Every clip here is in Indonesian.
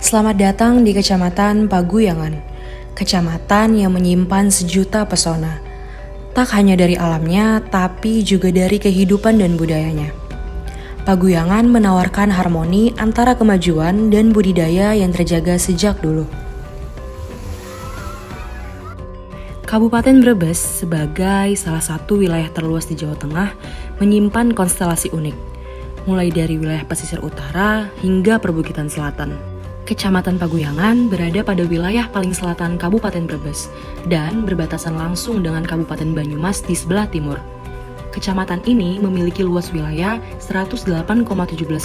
Selamat datang di Kecamatan Paguyangan, kecamatan yang menyimpan sejuta pesona, tak hanya dari alamnya, tapi juga dari kehidupan dan budayanya. Paguyangan menawarkan harmoni antara kemajuan dan budidaya yang terjaga sejak dulu. Kabupaten Brebes sebagai salah satu wilayah terluas di Jawa Tengah menyimpan konstelasi unik, mulai dari wilayah pesisir utara hingga perbukitan selatan. Kecamatan Paguyangan berada pada wilayah paling selatan Kabupaten Brebes dan berbatasan langsung dengan Kabupaten Banyumas di sebelah timur. Kecamatan ini memiliki luas wilayah 108,17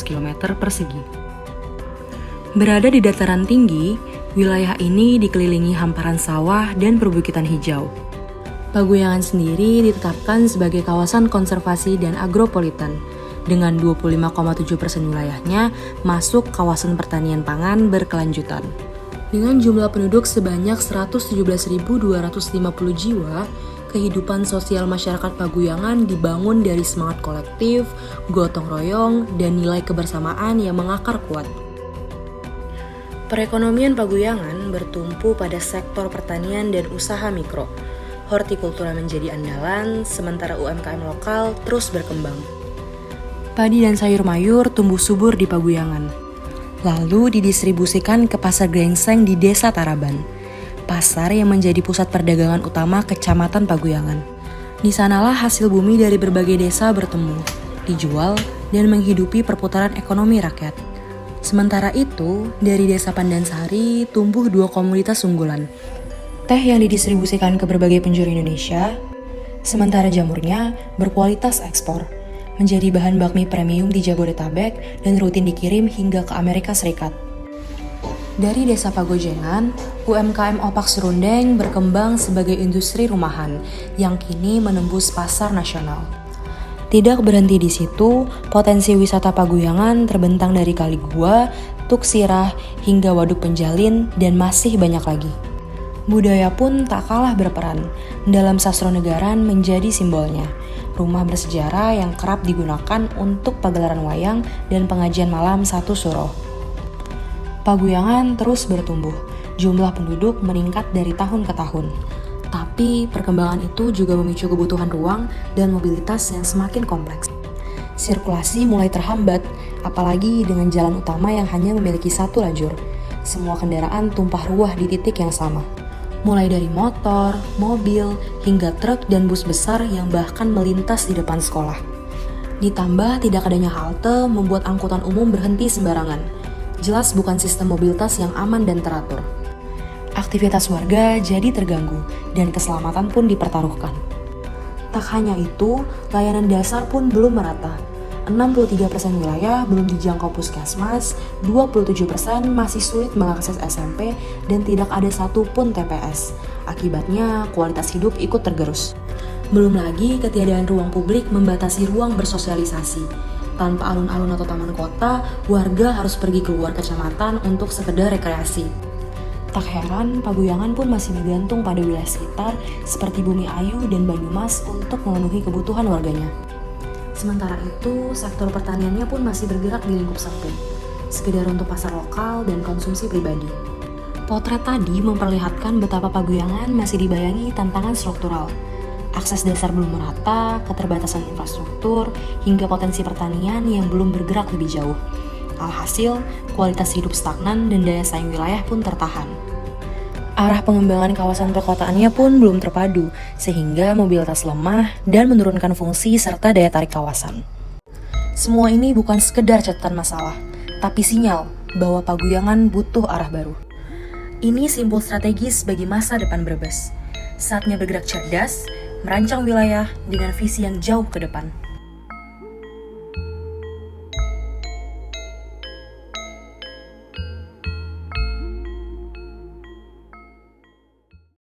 km persegi. Berada di dataran tinggi, wilayah ini dikelilingi hamparan sawah dan perbukitan hijau. Paguyangan sendiri ditetapkan sebagai kawasan konservasi dan agropolitan, dengan 25,7% wilayahnya masuk kawasan pertanian pangan berkelanjutan. Dengan jumlah penduduk sebanyak 117.250 jiwa, kehidupan sosial masyarakat Paguyangan dibangun dari semangat kolektif, gotong royong, dan nilai kebersamaan yang mengakar kuat. Perekonomian Paguyangan bertumpu pada sektor pertanian dan usaha mikro. Hortikultura menjadi andalan, sementara UMKM lokal terus berkembang. Padi dan sayur mayur tumbuh subur di Paguyangan, lalu didistribusikan ke Pasar Grengseng di Desa Taraban, pasar yang menjadi pusat perdagangan utama Kecamatan Paguyangan. Di sanalah hasil bumi dari berbagai desa bertemu, dijual, dan menghidupi perputaran ekonomi rakyat. Sementara itu, dari Desa Pandansari tumbuh dua komoditas unggulan, teh yang didistribusikan ke berbagai penjuru Indonesia, sementara jamurnya berkualitas ekspor, menjadi bahan bakmi premium di Jabodetabek dan rutin dikirim hingga ke Amerika Serikat. Dari Desa Pagojengan, UMKM opak serundeng berkembang sebagai industri rumahan yang kini menembus pasar nasional. Tidak berhenti di situ, potensi wisata Paguyangan terbentang dari Kali Gua, Tuk Sirah, hingga Waduk Penjalin, dan masih banyak lagi. Budaya pun tak kalah berperan, dalam sastronegaran menjadi simbolnya. Rumah bersejarah yang kerap digunakan untuk pagelaran wayang dan pengajian malam satu suro. Paguyangan terus bertumbuh, jumlah penduduk meningkat dari tahun ke tahun. Tapi perkembangan itu juga memicu kebutuhan ruang dan mobilitas yang semakin kompleks. Sirkulasi mulai terhambat, apalagi dengan jalan utama yang hanya memiliki satu lajur. Semua kendaraan tumpah ruah di titik yang sama. Mulai dari motor, mobil, hingga truk dan bus besar yang bahkan melintas di depan sekolah. Ditambah tidak adanya halte membuat angkutan umum berhenti sembarangan. Jelas bukan sistem mobilitas yang aman dan teratur. Aktivitas warga jadi terganggu dan keselamatan pun dipertaruhkan. Tak hanya itu, layanan dasar pun belum merata. 63% wilayah belum dijangkau puskesmas, 27% masih sulit mengakses SMP, dan tidak ada satupun TPS. Akibatnya, kualitas hidup ikut tergerus. Belum lagi ketiadaan ruang publik membatasi ruang bersosialisasi. Tanpa alun-alun atau taman kota, warga harus pergi keluar kecamatan untuk sekedar rekreasi. Tak heran, Paguyangan pun masih bergantung pada wilayah sekitar seperti Bumi Ayu dan Banyumas untuk memenuhi kebutuhan warganya. Sementara itu, sektor pertaniannya pun masih bergerak di lingkup sempit, sekedar untuk pasar lokal dan konsumsi pribadi. Potret tadi memperlihatkan betapa Paguyangan masih dibayangi tantangan struktural. Akses dasar belum merata, keterbatasan infrastruktur, hingga potensi pertanian yang belum bergerak lebih jauh. Alhasil, kualitas hidup stagnan dan daya saing wilayah pun tertahan. Arah pengembangan kawasan perkotaannya pun belum terpadu, sehingga mobilitas lemah dan menurunkan fungsi serta daya tarik kawasan. Semua ini bukan sekedar catatan masalah, tapi sinyal bahwa Paguyangan butuh arah baru. Ini simbol strategis bagi masa depan Brebes. Saatnya bergerak cerdas, merancang wilayah dengan visi yang jauh ke depan.